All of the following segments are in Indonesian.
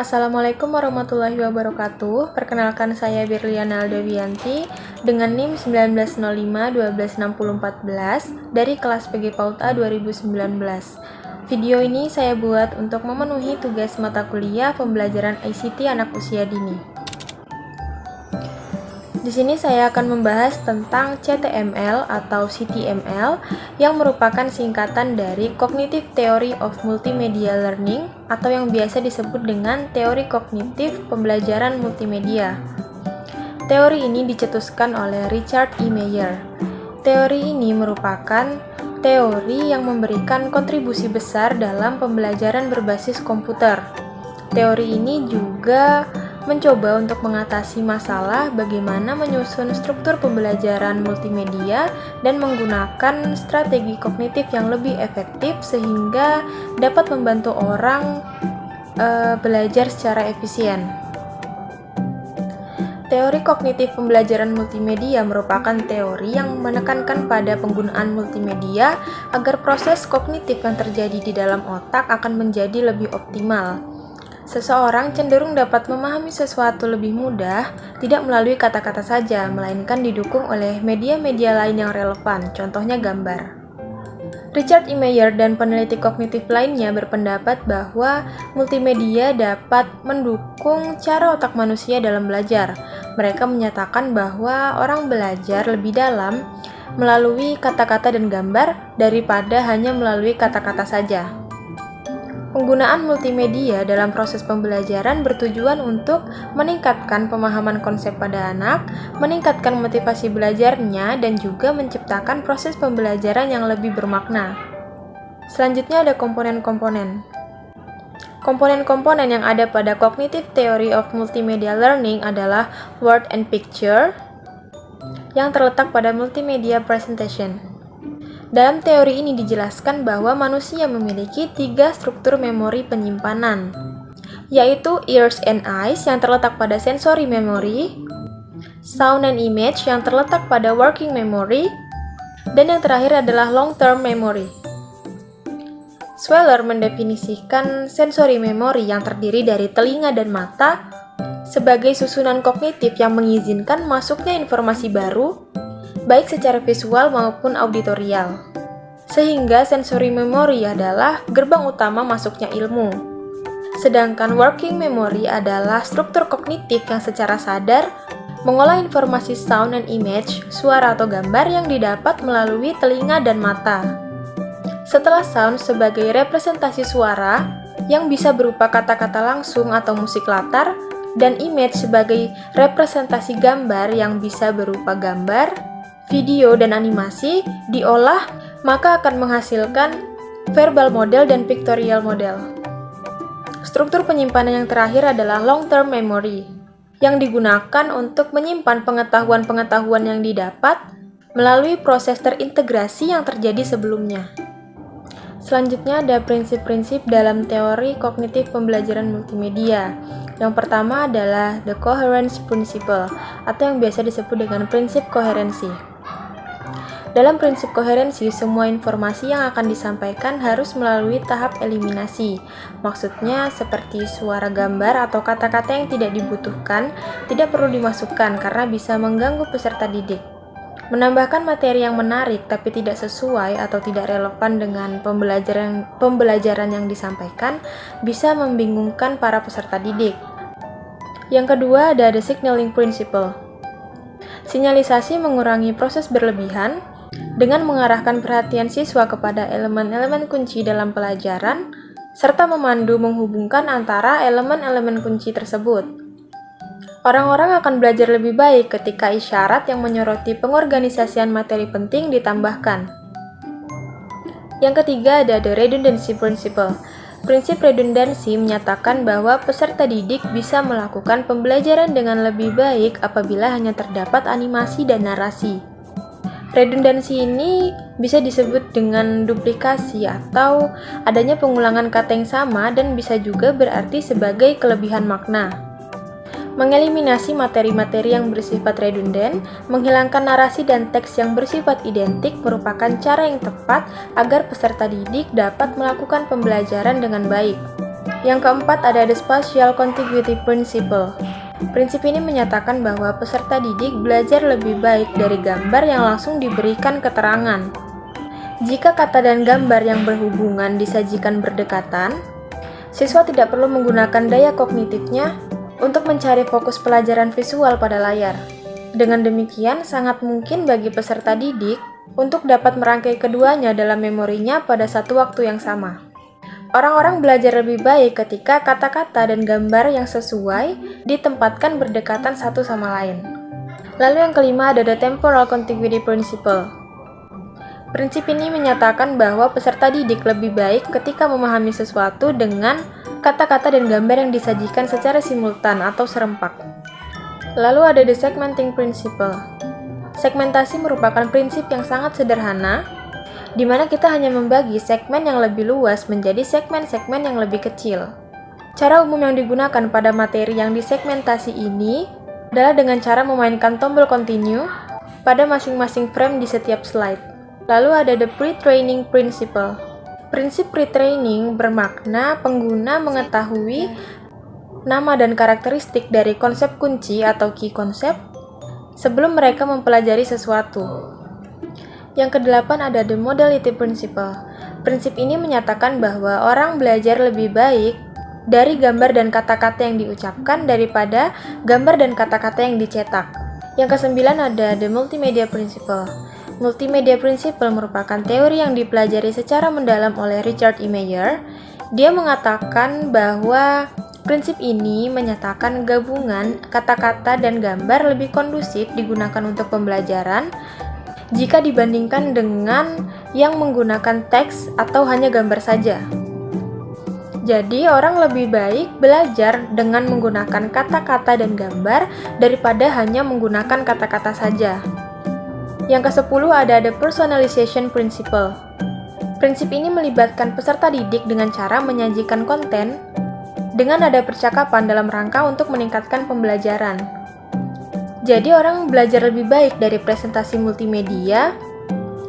Assalamualaikum warahmatullahi wabarakatuh. Perkenalkan saya Berliana Aldawiyanti dengan NIM 1905-126014 dari kelas PG PAUD A 2019. Video ini saya buat untuk memenuhi tugas mata kuliah pembelajaran ICT anak usia dini. Di sini saya akan membahas tentang CTML atau CTML yang merupakan singkatan dari Cognitive Theory of Multimedia Learning atau yang biasa disebut dengan teori kognitif pembelajaran multimedia. Teori ini dicetuskan oleh Richard E. Meyer. Teori ini merupakan teori yang memberikan kontribusi besar dalam pembelajaran berbasis komputer. Teori ini juga mencoba untuk mengatasi masalah bagaimana menyusun struktur pembelajaran multimedia dan menggunakan strategi kognitif yang lebih efektif sehingga dapat membantu orang belajar secara efisien. Teori kognitif pembelajaran multimedia merupakan teori yang menekankan pada penggunaan multimedia agar proses kognitif yang terjadi di dalam otak akan menjadi lebih optimal. Seseorang cenderung dapat memahami sesuatu lebih mudah, tidak melalui kata-kata saja, melainkan didukung oleh media-media lain yang relevan, contohnya gambar. Richard E. Meyer dan peneliti kognitif lainnya berpendapat bahwa multimedia dapat mendukung cara otak manusia dalam belajar. Mereka menyatakan bahwa orang belajar lebih dalam melalui kata-kata dan gambar daripada hanya melalui kata-kata saja. Penggunaan multimedia dalam proses pembelajaran bertujuan untuk meningkatkan pemahaman konsep pada anak, meningkatkan motivasi belajarnya, dan juga menciptakan proses pembelajaran yang lebih bermakna. Selanjutnya ada komponen-komponen. Komponen-komponen yang ada pada Cognitive Theory of Multimedia Learning adalah word and picture, yang terletak pada multimedia presentation. Dalam teori ini dijelaskan bahwa manusia memiliki 3 struktur memori penyimpanan, yaitu ears and eyes yang terletak pada sensory memory, sound and image yang terletak pada working memory, dan yang terakhir adalah long-term memory. Sweller mendefinisikan sensory memory yang terdiri dari telinga dan mata sebagai susunan kognitif yang mengizinkan masuknya informasi baru, baik secara visual maupun auditorial. Sehingga sensory memory adalah gerbang utama masuknya ilmu. Sedangkan working memory adalah struktur kognitif yang secara sadar mengolah informasi sound and image, suara atau gambar yang didapat melalui telinga dan mata. Setelah sound sebagai representasi suara yang bisa berupa kata-kata langsung atau musik latar, dan image sebagai representasi gambar yang bisa berupa gambar, video, dan animasi diolah, maka akan menghasilkan verbal model dan pictorial model. Struktur penyimpanan yang terakhir adalah long-term memory, yang digunakan untuk menyimpan pengetahuan-pengetahuan yang didapat melalui proses terintegrasi yang terjadi sebelumnya. Selanjutnya ada prinsip-prinsip dalam teori kognitif pembelajaran multimedia. Yang pertama adalah the coherence principle, atau yang biasa disebut dengan prinsip koherensi. Dalam prinsip koherensi, semua informasi yang akan disampaikan harus melalui tahap eliminasi. Maksudnya seperti suara gambar atau kata-kata yang tidak dibutuhkan tidak perlu dimasukkan karena bisa mengganggu peserta didik. Menambahkan materi yang menarik tapi tidak sesuai atau tidak relevan dengan pembelajaran yang disampaikan bisa membingungkan para peserta didik. Yang kedua ada the signaling principle. Sinyalisasi mengurangi proses berlebihan dengan mengarahkan perhatian siswa kepada elemen-elemen kunci dalam pelajaran, serta memandu menghubungkan antara elemen-elemen kunci tersebut. Orang-orang akan belajar lebih baik ketika isyarat yang menyoroti pengorganisasian materi penting ditambahkan. Yang ketiga ada the redundancy principle. Prinsip redundansi menyatakan bahwa peserta didik bisa melakukan pembelajaran dengan lebih baik apabila hanya terdapat animasi dan narasi. Redundansi ini bisa disebut dengan duplikasi atau adanya pengulangan kata yang sama dan bisa juga berarti sebagai kelebihan makna. Mengeliminasi materi-materi yang bersifat redundan, menghilangkan narasi dan teks yang bersifat identik merupakan cara yang tepat agar peserta didik dapat melakukan pembelajaran dengan baik. Yang keempat ada the Spatial Contiguity Principle. Prinsip ini menyatakan bahwa peserta didik belajar lebih baik dari gambar yang langsung diberikan keterangan. Jika kata dan gambar yang berhubungan disajikan berdekatan, siswa tidak perlu menggunakan daya kognitifnya untuk mencari fokus pelajaran visual pada layar. Dengan demikian, sangat mungkin bagi peserta didik untuk dapat merangkai keduanya dalam memorinya pada satu waktu yang sama. Orang-orang belajar lebih baik ketika kata-kata dan gambar yang sesuai ditempatkan berdekatan satu sama lain. Lalu yang kelima ada the Temporal Contiguity Principle. Prinsip ini menyatakan bahwa peserta didik lebih baik ketika memahami sesuatu dengan kata-kata dan gambar yang disajikan secara simultan atau serempak. Lalu ada the Segmenting Principle. Segmentasi merupakan prinsip yang sangat sederhana, di mana kita hanya membagi segmen yang lebih luas menjadi segmen-segmen yang lebih kecil. Cara umum yang digunakan pada materi yang disegmentasi ini adalah dengan cara memainkan tombol continue pada masing-masing frame di setiap slide. Lalu ada the Pre-training Principle. Prinsip pre-training bermakna pengguna mengetahui nama dan karakteristik dari konsep kunci atau key concept sebelum mereka mempelajari sesuatu. Yang kedelapan ada the Modality Principle. Prinsip ini menyatakan bahwa orang belajar lebih baik dari gambar dan kata-kata yang diucapkan daripada gambar dan kata-kata yang dicetak. Yang kesembilan ada the Multimedia Principle. Multimedia Principle merupakan teori yang dipelajari secara mendalam oleh Richard E. Meyer. Dia mengatakan bahwa prinsip ini menyatakan gabungan kata-kata dan gambar lebih kondusif digunakan untuk pembelajaran jika dibandingkan dengan yang menggunakan teks atau hanya gambar saja. Jadi, orang lebih baik belajar dengan menggunakan kata-kata dan gambar daripada hanya menggunakan kata-kata saja. Yang ke-10 ada the Personalization Principle. Prinsip ini melibatkan peserta didik dengan cara menyajikan konten dengan nada percakapan dalam rangka untuk meningkatkan pembelajaran. Jadi orang belajar lebih baik dari presentasi multimedia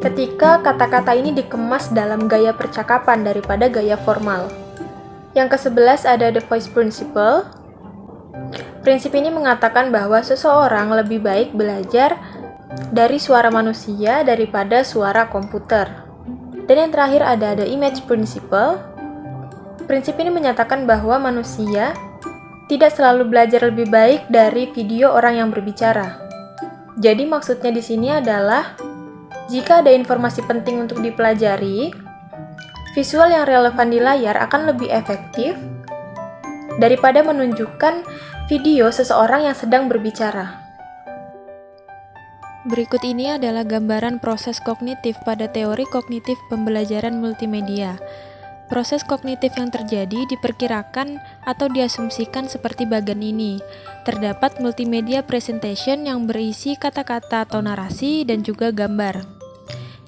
ketika kata-kata ini dikemas dalam gaya percakapan daripada gaya formal. Yang ke-11 ada the Voice Principle. Prinsip ini mengatakan bahwa seseorang lebih baik belajar dari suara manusia daripada suara komputer. Dan yang terakhir ada the Image Principle. Prinsip ini menyatakan bahwa manusia tidak selalu belajar lebih baik dari video orang yang berbicara. Jadi maksudnya di sini adalah jika ada informasi penting untuk dipelajari, visual yang relevan di layar akan lebih efektif daripada menunjukkan video seseorang yang sedang berbicara. Berikut ini adalah gambaran proses kognitif pada teori kognitif pembelajaran multimedia. Proses kognitif yang terjadi diperkirakan atau diasumsikan seperti bagian ini. Terdapat multimedia presentation yang berisi kata-kata atau narasi dan juga gambar.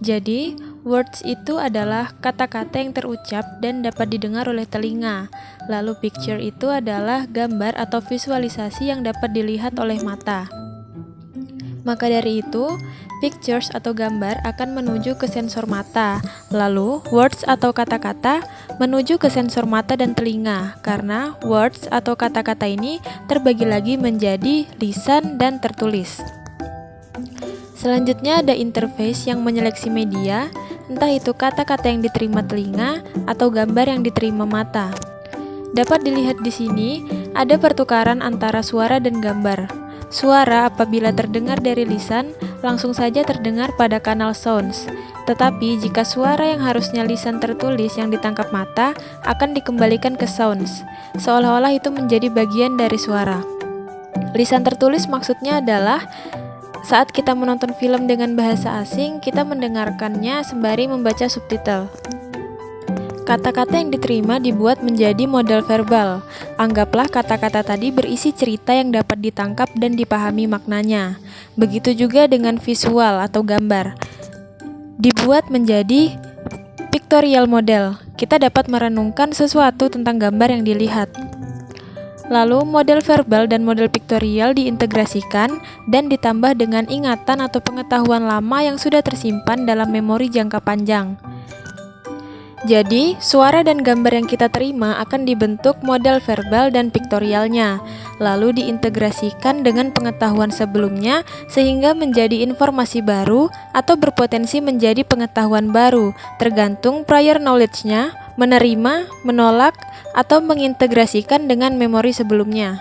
Jadi, words itu adalah kata-kata yang terucap dan dapat didengar oleh telinga. Lalu picture itu adalah gambar atau visualisasi yang dapat dilihat oleh mata. Maka dari itu, pictures atau gambar akan menuju ke sensor mata, lalu words atau kata-kata menuju ke sensor mata dan telinga, karena words atau kata-kata ini terbagi lagi menjadi lisan dan tertulis. Selanjutnya ada interface yang menyeleksi media, entah itu kata-kata yang diterima telinga atau gambar yang diterima mata. Dapat dilihat di sini, ada pertukaran antara suara dan gambar. Suara apabila terdengar dari lisan langsung saja terdengar pada kanal sounds. Tetapi jika suara yang harusnya lisan tertulis yang ditangkap mata akan dikembalikan ke sounds, seolah-olah itu menjadi bagian dari suara. Lisan tertulis maksudnya adalah saat kita menonton film dengan bahasa asing, kita mendengarkannya sembari membaca subtitle. Kata-kata yang diterima dibuat menjadi model verbal. Anggaplah kata-kata tadi berisi cerita yang dapat ditangkap dan dipahami maknanya. Begitu juga dengan visual atau gambar. Dibuat menjadi pictorial model. Kita dapat merenungkan sesuatu tentang gambar yang dilihat. Lalu model verbal dan model pictorial diintegrasikan dan ditambah dengan ingatan atau pengetahuan lama yang sudah tersimpan dalam memori jangka panjang. Jadi, suara dan gambar yang kita terima akan dibentuk model verbal dan piktorialnya, lalu diintegrasikan dengan pengetahuan sebelumnya sehingga menjadi informasi baru atau berpotensi menjadi pengetahuan baru, tergantung prior knowledge-nya, menerima, menolak, atau mengintegrasikan dengan memori sebelumnya.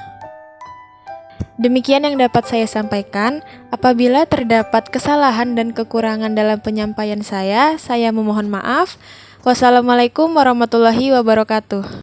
Demikian yang dapat saya sampaikan. Apabila terdapat kesalahan dan kekurangan dalam penyampaian saya memohon maaf. Wassalamualaikum warahmatullahi wabarakatuh.